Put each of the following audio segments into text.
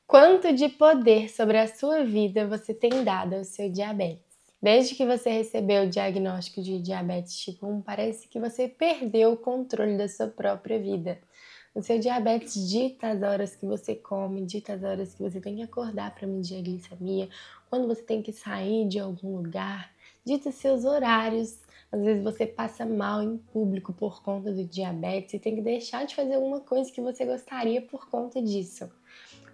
Quanto de poder sobre a sua vida você tem dado ao seu diabetes? Desde que você recebeu o diagnóstico de diabetes tipo 1, parece que você perdeu o controle da sua própria vida. O seu diabetes dita as horas que você come, dita as horas que você tem que acordar para medir a glicemia, quando você tem que sair de algum lugar, dita seus horários. Às vezes você passa mal em público por conta do diabetes e tem que deixar de fazer alguma coisa que você gostaria por conta disso.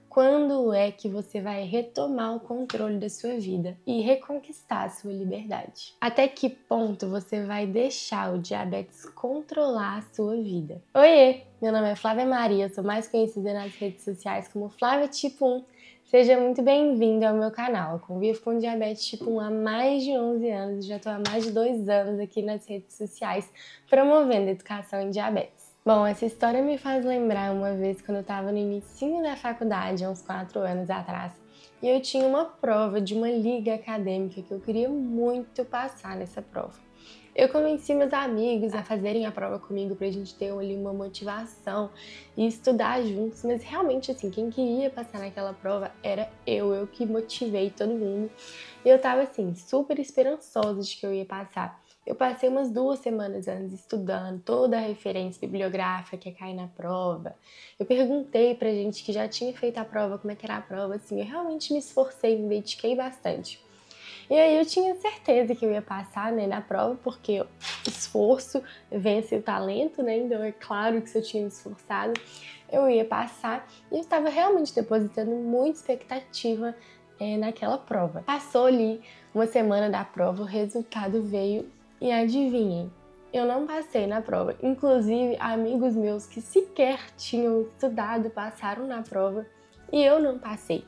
Quando é que você vai retomar o controle da sua vida e reconquistar a sua liberdade? Até que ponto você vai deixar o diabetes controlar a sua vida? Oiê, meu nome é Flávia Maria, sou mais conhecida nas redes sociais como Flávia Tipo 1. Seja muito bem-vindo ao meu canal. Eu convivo com diabetes tipo 1 há mais de 11 anos e já estou há mais de 2 anos aqui nas redes sociais promovendo educação em diabetes. Bom, essa história me faz lembrar uma vez quando eu estava no inicinho da faculdade, há uns 4 anos atrás, e eu tinha uma prova de uma liga acadêmica que eu queria muito passar nessa prova. Eu convenci meus amigos a fazerem a prova comigo pra gente ter ali uma motivação e estudar juntos, mas realmente assim, quem queria passar naquela prova era eu que motivei todo mundo. E eu tava assim, super esperançosa de que eu ia passar. Eu passei umas 2 semanas antes estudando toda a referência bibliográfica que ia cair na prova. Eu perguntei pra gente que já tinha feito a prova, como é que era a prova, assim, eu realmente me esforcei, me dediquei bastante. E aí eu tinha certeza que eu ia passar, né, na prova, porque esforço vence o talento, né, então é claro que se eu tinha me esforçado, eu ia passar. E eu estava realmente depositando muita expectativa naquela prova. Passou ali uma semana da prova, o resultado veio e adivinhem, eu não passei na prova. Inclusive, amigos meus que sequer tinham estudado passaram na prova e eu não passei.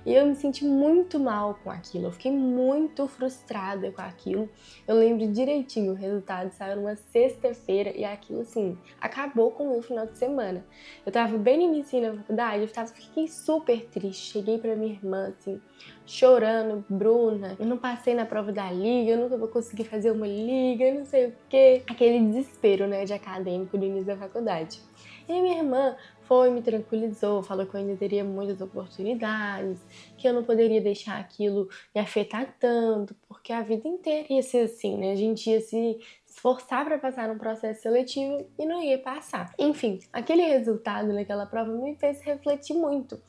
E eu me senti muito mal com aquilo, eu fiquei muito frustrada com aquilo. Eu lembro direitinho, o resultado saiu numa sexta-feira e aquilo assim, acabou com o meu final de semana. Eu tava bem no início da faculdade, fiquei super triste, cheguei pra minha irmã assim, chorando, Bruna, eu não passei na prova da liga, eu nunca vou conseguir fazer uma liga, eu não sei o quê. Aquele desespero, né, de acadêmico do início da faculdade. E minha irmã me tranquilizou, falou que eu ainda teria muitas oportunidades, que eu não poderia deixar aquilo me afetar tanto, porque a vida inteira ia ser assim, né? A gente ia se esforçar para passar num processo seletivo e não ia passar. Enfim, aquele resultado naquela prova me fez refletir muito,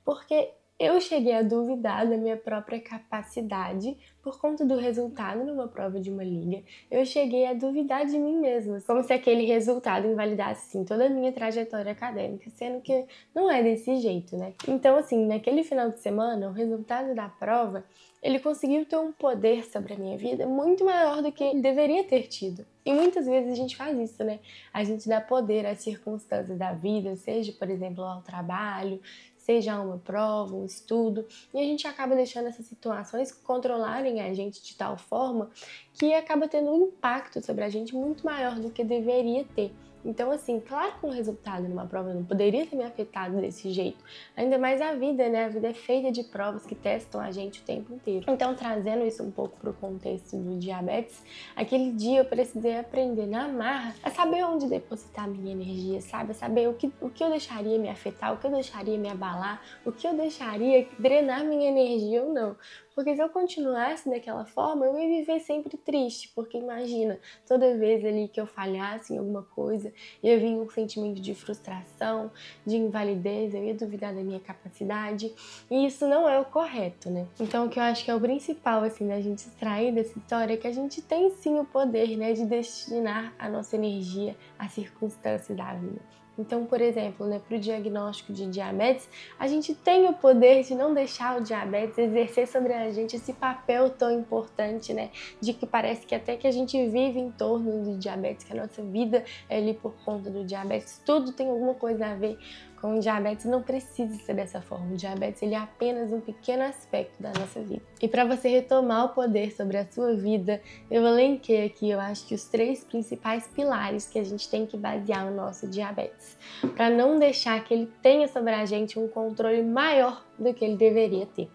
porque eu cheguei a duvidar da minha própria capacidade por conta do resultado numa prova de uma liga. Eu cheguei a duvidar de mim mesma, como se aquele resultado invalidasse assim, toda a minha trajetória acadêmica, sendo que não é desse jeito, né? Então, assim, naquele final de semana, o resultado da prova, ele conseguiu ter um poder sobre a minha vida muito maior do que ele deveria ter tido. E muitas vezes a gente faz isso, né? A gente dá poder às circunstâncias da vida, seja, por exemplo, ao trabalho, seja uma prova, um estudo, e a gente acaba deixando essas situações controlarem a gente de tal forma que acaba tendo um impacto sobre a gente muito maior do que deveria ter. Então, assim, claro que um resultado numa prova não poderia ter me afetado desse jeito. Ainda mais a vida, né? A vida é feita de provas que testam a gente o tempo inteiro. Então, trazendo isso um pouco pro contexto do diabetes, aquele dia eu precisei aprender na marra a saber onde depositar minha energia, sabe? A saber o que eu deixaria me afetar, o que eu deixaria me abalar, o que eu deixaria drenar minha energia ou não. Porque se eu continuasse daquela forma, eu ia viver sempre triste, porque imagina, toda vez ali que eu falhasse em alguma coisa, ia vir um sentimento de frustração, de invalidez, eu ia duvidar da minha capacidade, e isso não é o correto, né? Então o que eu acho que é o principal, assim, da gente extrair dessa história é que a gente tem sim o poder, né, de destinar a nossa energia às circunstâncias da vida. Então, por exemplo, né, para o diagnóstico de diabetes, a gente tem o poder de não deixar o diabetes exercer sobre a gente esse papel tão importante, né? De que parece que até que a gente vive em torno do diabetes, que a nossa vida é ali por conta do diabetes, tudo tem alguma coisa a ver com o diabetes, não precisa ser dessa forma. O diabetes ele é apenas um pequeno aspecto da nossa vida. E para você retomar o poder sobre a sua vida, eu elenquei aqui, eu acho que os 3 principais pilares que a gente tem que basear o nosso diabetes, para não deixar que ele tenha sobre a gente um controle maior do que ele deveria ter.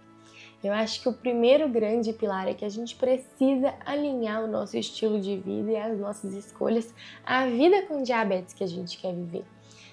Eu acho que o primeiro grande pilar é que a gente precisa alinhar o nosso estilo de vida e as nossas escolhas à vida com diabetes que a gente quer viver.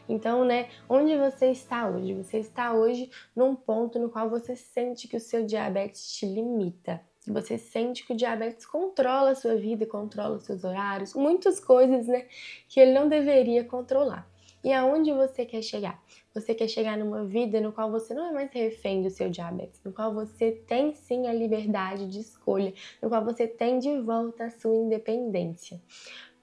Então, né, onde você está hoje? Você está hoje num ponto no qual você sente que o seu diabetes te limita. Você sente que o diabetes controla a sua vida, controla os seus horários, muitas coisas, né, que ele não deveria controlar. E aonde você quer chegar? Você quer chegar numa vida no qual você não é mais refém do seu diabetes, no qual você tem sim a liberdade de escolha, no qual você tem de volta a sua independência.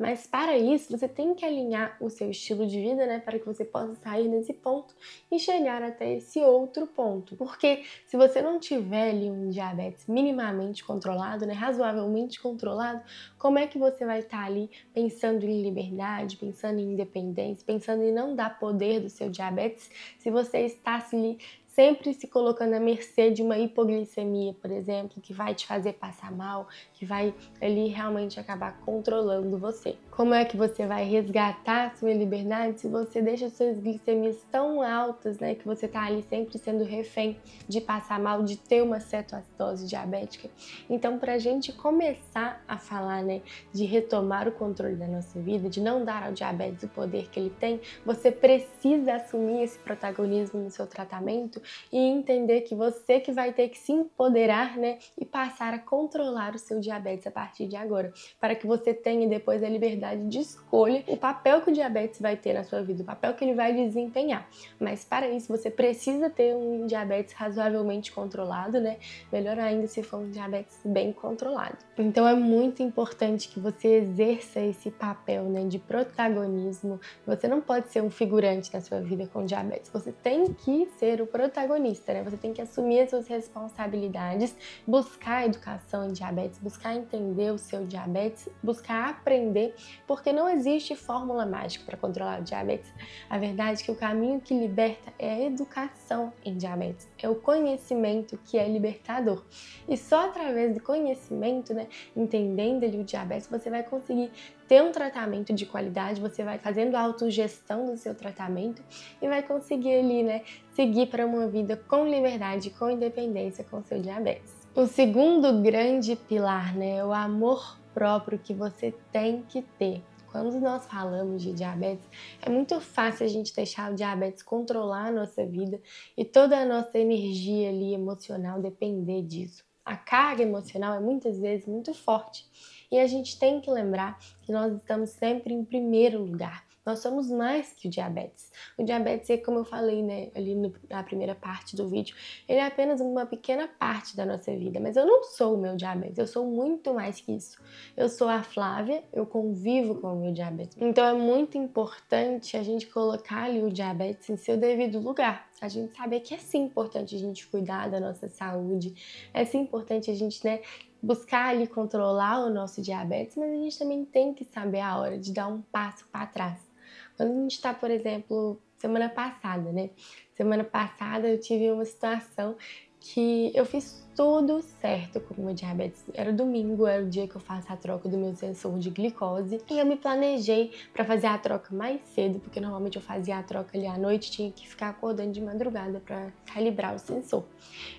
Mas para isso, você tem que alinhar o seu estilo de vida, né, para que você possa sair desse ponto e chegar até esse outro ponto. Porque se você não tiver ali um diabetes minimamente controlado, né, razoavelmente controlado, como é que você vai estar ali pensando em liberdade, pensando em independência, pensando em não dar poder do seu diabetes, se você está ali sempre se colocando à mercê de uma hipoglicemia, por exemplo, que vai te fazer passar mal, que vai ali realmente acabar controlando você. Como é que você vai resgatar a sua liberdade se você deixa suas glicemias tão altas, né, que você tá ali sempre sendo refém de passar mal, de ter uma cetoacidose diabética? Então, pra gente começar a falar, né, de retomar o controle da nossa vida, de não dar ao diabetes o poder que ele tem, você precisa assumir esse protagonismo no seu tratamento e entender que você que vai ter que se empoderar, né, e passar a controlar o seu diabetes a partir de agora, para que você tenha depois a liberdade de escolha o papel que o diabetes vai ter na sua vida, o papel que ele vai desempenhar. Mas para isso você precisa ter um diabetes razoavelmente controlado, né? Melhor ainda se for um diabetes bem controlado. Então é muito importante que você exerça esse papel, né, de protagonismo. Você não pode ser um figurante na sua vida com diabetes. Você tem que ser o protagonista, né? Você tem que assumir as suas responsabilidades, buscar educação em diabetes, buscar entender o seu diabetes, buscar aprender, porque não existe fórmula mágica para controlar o diabetes. A verdade é que o caminho que liberta é a educação em diabetes, é o conhecimento que é libertador. E só através do conhecimento, né, entendendo ali o diabetes, você vai conseguir ter um tratamento de qualidade, você vai fazendo a autogestão do seu tratamento e vai conseguir ali, né, seguir para uma vida com liberdade, com independência com seu diabetes. O segundo grande pilar, né, é o amor próprio que você tem que ter. Quando nós falamos de diabetes, é muito fácil a gente deixar o diabetes controlar a nossa vida e toda a nossa energia ali emocional depender disso. A carga emocional é muitas vezes muito forte e a gente tem que lembrar que nós estamos sempre em primeiro lugar. Nós somos mais que o diabetes. O diabetes é, como eu falei, né, ali na primeira parte do vídeo, ele é apenas uma pequena parte da nossa vida, mas eu não sou o meu diabetes, eu sou muito mais que isso. Eu sou a Flávia, eu convivo com o meu diabetes. Então é muito importante a gente colocar ali o diabetes em seu devido lugar. A gente saber que é sim importante a gente cuidar da nossa saúde, é sim importante a gente, né, buscar ali controlar o nosso diabetes, mas a gente também tem que saber a hora de dar um passo para trás. Quando a gente está, por exemplo, semana passada, né? Semana passada eu tive uma situação que eu fiz tudo certo com o meu diabetes. Era domingo, era o dia que eu faço a troca do meu sensor de glicose e eu me planejei para fazer a troca mais cedo, porque normalmente eu fazia a troca ali à noite, tinha que ficar acordando de madrugada para calibrar o sensor.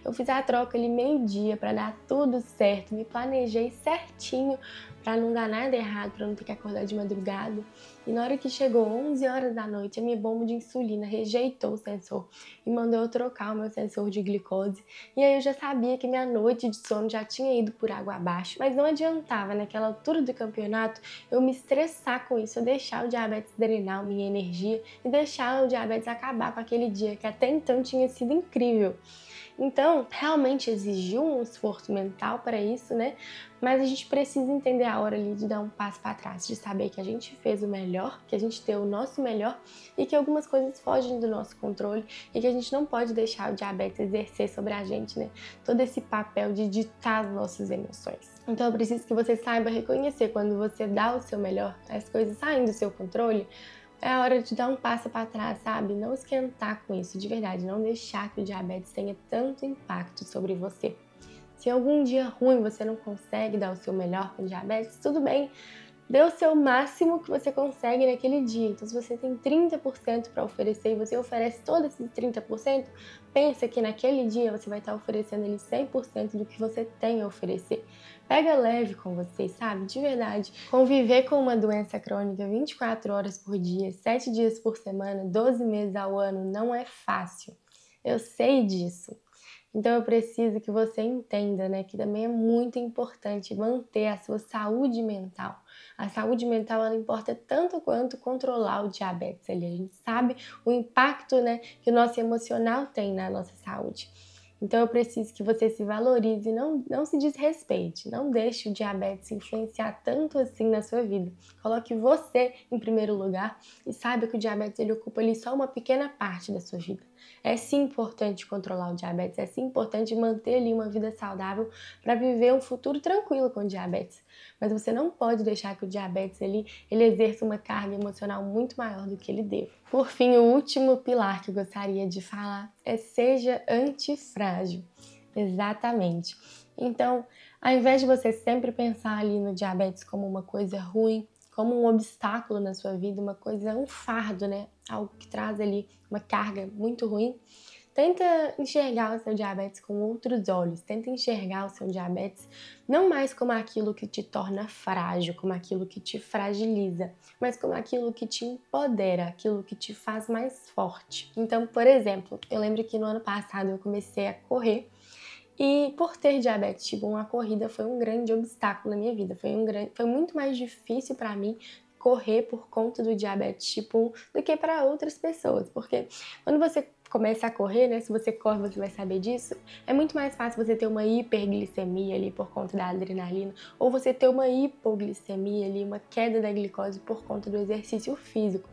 Eu fiz a troca ali meio-dia para dar tudo certo, me planejei certinho para não dar nada errado, para não ter que acordar de madrugada. E na hora que chegou 11 horas da noite, a minha bomba de insulina rejeitou o sensor e mandou eu trocar o meu sensor de glicose. E aí eu já sabia que minha noite de sono já tinha ido por água abaixo, mas não adiantava naquela altura do campeonato eu me estressar com isso, eu deixar o diabetes drenar minha energia e deixar o diabetes acabar com aquele dia que até então tinha sido incrível. Então, realmente exigiu um esforço mental para isso, né? Mas a gente precisa entender a hora ali de dar um passo para trás, de saber que a gente fez o melhor, que a gente deu o nosso melhor e que algumas coisas fogem do nosso controle e que a gente não pode deixar o diabetes exercer sobre a gente, né? Todo esse papel de ditar as nossas emoções. Então, eu preciso que você saiba reconhecer quando você dá o seu melhor, as coisas saem do seu controle. É a hora de dar um passo para trás, sabe? Não esquentar com isso, de verdade. Não deixar que o diabetes tenha tanto impacto sobre você. Se algum dia ruim você não consegue dar o seu melhor com diabetes, tudo bem. Dê o seu máximo que você consegue naquele dia. Então, se você tem 30% para oferecer e você oferece todos esses 30%, pensa que naquele dia você vai estar oferecendo ali 100% do que você tem a oferecer. Pega leve com você, sabe? De verdade. Conviver com uma doença crônica 24 horas por dia, 7 dias por semana, 12 meses ao ano não é fácil. Eu sei disso. Então eu preciso que você entenda, né, que também é muito importante manter a sua saúde mental. A saúde mental, ela importa tanto quanto controlar o diabetes ali. A gente sabe o impacto, né, que o nosso emocional tem na nossa saúde. Então eu preciso que você se valorize e não se desrespeite. Não deixe o diabetes influenciar tanto assim na sua vida. Coloque você em primeiro lugar e saiba que o diabetes ele ocupa ali só uma pequena parte da sua vida. É sim importante controlar o diabetes, é sim importante manter ali uma vida saudável para viver um futuro tranquilo com o diabetes. Mas você não pode deixar que o diabetes ele exerça uma carga emocional muito maior do que ele deve. Por fim, o último pilar que eu gostaria de falar é seja antifrágil. Exatamente. Então, ao invés de você sempre pensar ali no diabetes como uma coisa ruim, como um obstáculo na sua vida, uma coisa, um fardo, né? Algo que traz ali uma carga muito ruim. Tenta enxergar o seu diabetes com outros olhos. Tenta enxergar o seu diabetes não mais como aquilo que te torna frágil, como aquilo que te fragiliza, mas como aquilo que te empodera, aquilo que te faz mais forte. Então, por exemplo, eu lembro que no ano passado eu comecei a correr e por ter diabetes tipo 1, a corrida foi um grande obstáculo na minha vida. Foi muito mais difícil para mim correr por conta do diabetes tipo 1 do que para outras pessoas, porque quando você começa a correr, né, se você corre você vai saber disso, é muito mais fácil você ter uma hiperglicemia ali por conta da adrenalina, ou você ter uma hipoglicemia ali, uma queda da glicose por conta do exercício físico.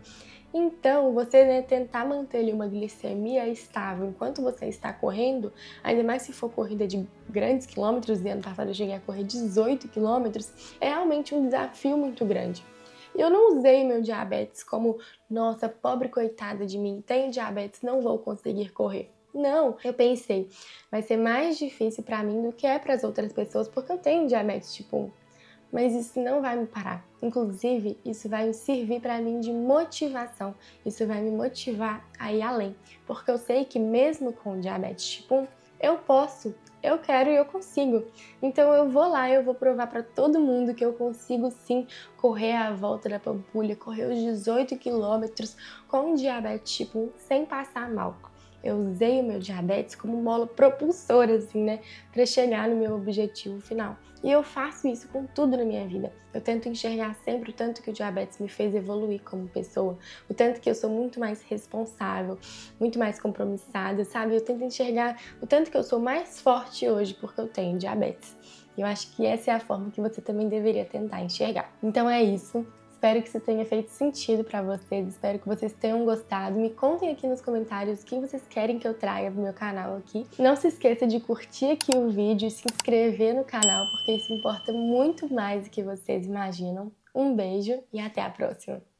Então, você, né, tentar manter ali uma glicemia estável enquanto você está correndo, ainda mais se for corrida de grandes quilômetros, e ano passado eu cheguei a correr 18 quilômetros, é realmente um desafio muito grande. Eu não usei meu diabetes como, nossa, pobre coitada de mim, tenho diabetes, não vou conseguir correr. Não, eu pensei, vai ser mais difícil para mim do que é para as outras pessoas, porque eu tenho diabetes tipo 1. Mas isso não vai me parar. Inclusive, isso vai me servir para mim de motivação. Isso vai me motivar a ir além. Porque eu sei que mesmo com diabetes tipo 1, eu posso, eu quero e eu consigo. Então eu vou lá, eu vou provar para todo mundo que eu consigo sim correr a volta da Pampulha, correr os 18 quilômetros com diabetes tipo 1 sem passar mal. Eu usei o meu diabetes como mola propulsora, assim, né, para chegar no meu objetivo final. E eu faço isso com tudo na minha vida. Eu tento enxergar sempre o tanto que o diabetes me fez evoluir como pessoa, o tanto que eu sou muito mais responsável, muito mais compromissada, sabe? Eu tento enxergar o tanto que eu sou mais forte hoje porque eu tenho diabetes. Eu acho que essa é a forma que você também deveria tentar enxergar. Então é isso. Espero que isso tenha feito sentido para vocês, espero que vocês tenham gostado. Me contem aqui nos comentários o que vocês querem que eu traga pro meu canal aqui. Não se esqueça de curtir aqui o vídeo e se inscrever no canal, porque isso importa muito mais do que vocês imaginam. Um beijo e até a próxima!